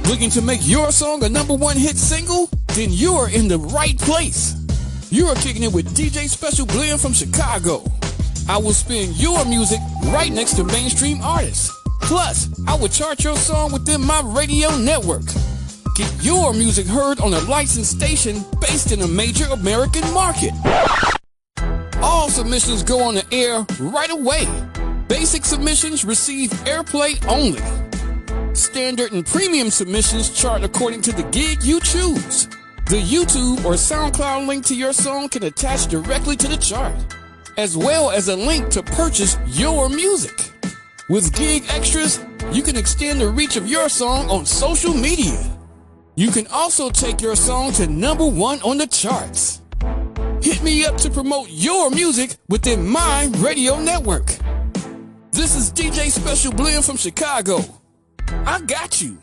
Looking to make your song a #1 hit single? Then you're in the right place. You are kicking it with DJ Special Blend from Chicago. I will spin your music right next to mainstream artists. Plus, I will chart your song within my radio network. Get your music heard on a licensed station based in a major American market. All submissions go on the air right away. Basic submissions receive airplay only. Standard and premium submissions chart according to the gig you choose. The YouTube or SoundCloud link to your song can attach directly to the chart, as well as a link to purchase your music. With Gig Extras, you can extend the reach of your song on social media. You can also take your song to #1 on the charts. Hit me up to promote your music within my radio network. This is DJ Special Blend from Chicago. I got you.